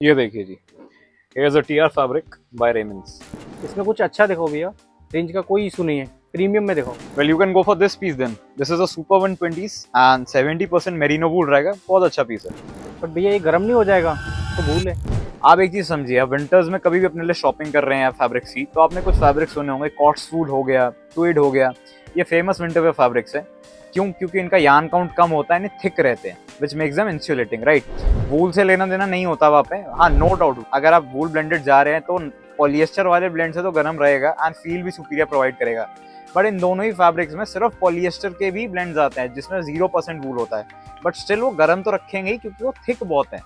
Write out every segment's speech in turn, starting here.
ये देखिए जी, here's a TR fabric by Raymond's. इसमें कुछ अच्छा देखो भैया, रेंज का कोई इशू नहीं है, प्रीमियम में देखो। Well, you can go for this piece then. This is a Super 120s and 70% merino wool रहेगा, बहुत अच्छा पीस है। बट भैया ये गर्म नहीं हो जाएगा तो भूल है। आप एक चीज समझिए, आप विंटर्स में कभी भी अपने लिए शॉपिंग कर रहे हैं फैब्रिक्स की, तो आपने कुछ फैब्रिक सुने होंगे, कॉट्सवुड हो गया, ट्विड हो गया, ये फेमस विंटर वेयर फैब्रिक्स है। क्यों? क्योंकि इनका यार्न काउंट कम होता है, थिक रहते हैं, which makes them insulating, right. Wool से लेना देना नहीं होता वहाँ पे। हाँ, नो डाउट, अगर आप वूल ब्लेंडेड जा रहे हैं तो पॉलिएस्टर वाले ब्लेंड से तो गर्म रहेगा एंड फील भी सुपीरियर प्रोवाइड करेगा। बट इन दोनों ही फैब्रिक्स में सिर्फ पॉलिएस्टर के भी ब्लेंड्स आते हैं जिसमें 0% वूल होता है, बट स्टिल वो गर्म तो रखेंगे ही क्योंकि वो थिक बहुत है।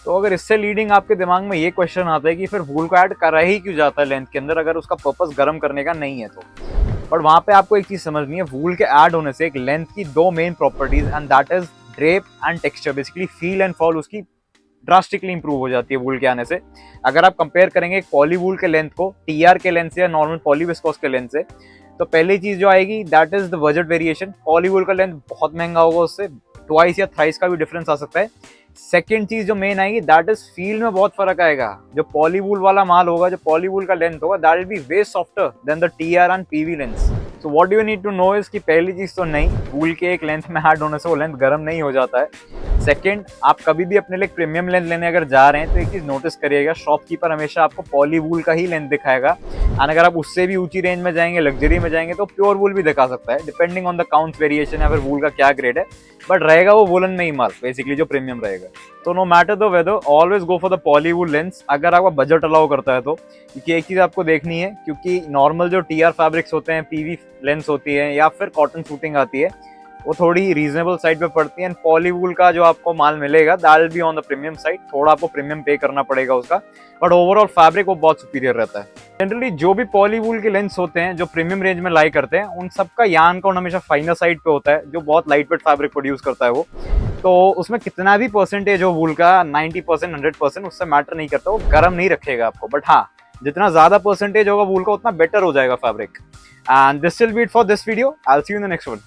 तो अगर इससे लीडिंग आपके दिमाग में ये क्वेश्चन आता है कि फिर वूल को ऐड करा ही क्यों जाता है लेंथ के अंदर, अगर उसका पर्पस गर्म करने का नहीं है तो। बट वहां पे आपको एक चीज समझनी है, वूल के ऐड होने से एक लेंथ की दो main properties and that is drape and texture. Basically feel and fall उसकी ड्रास्टिकली इंप्रूव हो जाती है वूल के आने से। अगर आप कंपेयर करेंगे एक पॉली वूल के लेंथ को टीआर के लेंथ से या नॉर्मल पॉली विस्कोस के लेंथ से, तो पहली चीज जो आएगी that is the budget variation. Poly wool का लेंथ बहुत महंगा होगा, उससे ट्वाइस या थ्राइस का भी डिफरेंस आ सकता है। सेकेंड चीज जो मेन आएगी दैट इज फील में बहुत फर्क आएगा। जो पॉली वूल वाला माल होगा, जो पॉली वूल का लेंथ होगा, that will be way softer than the TR and PV length. So what you need to know is कि पहली चीज तो नहीं, वूल के एक लेंथ में ऐड होने से वो लेंथ गर्म नहीं हो जाता है। सेकंड, आप कभी भी अपने लिए प्रीमियम लेंथ लेने अगर जा रहे हैं तो एक चीज नोटिस करिएगा, शॉपकीपर हमेशा आपको पॉली वूल का ही लेंथ दिखाएगा। एंड अगर आप उससे भी ऊंची रेंज में जाएंगे, लग्जरी में जाएंगे, तो प्योर वूल भी दिखा सकता है, depending on the count variation या फिर वूल का क्या ग्रेड है। बट रहेगा वो वूलन में ही माल, बेसिकली जो प्रीमियम रहेगा। तो no matter the weather, always go for the poly wool lengths अगर आपका बजट अलाउ करता है तो। क्योंकि एक चीज आपको देखनी है, क्योंकि नॉर्मल जो टीआर फैब्रिक्स होते हैं, पीवी लेंस होती है या फिर कॉटन सूटिंग आती है, वो थोड़ी रीजनेबल साइड पे पड़ती है। पॉली वूल का जो आपको माल मिलेगा that will be on the premium side, थोड़ा आपको प्रीमियम पे करना पड़ेगा उसका, बट ओवरऑल फैब्रिक वो बहुत सुपीरियर रहता है। जनरली जो भी पॉली वूल के लेंस होते हैं जो प्रीमियम रेंज में लाई करते हैं, उन सबका यार्न काउंट हमेशा फाइनर साइड पे होता है, जो बहुत लाइट वेट फैब्रिक प्रोड्यूस करता है वो। तो उसमें कितना भी परसेंटेज हो वूल का, 90%, 100%, उससे मैटर नहीं करता, वो गर्म नहीं रखेगा आपको। बट हाँ, जितना ज्यादा परसेंटेज होगा वूल का उतना बेटर हो जाएगा fabric. And this will be it for this video. I will see you in the next one.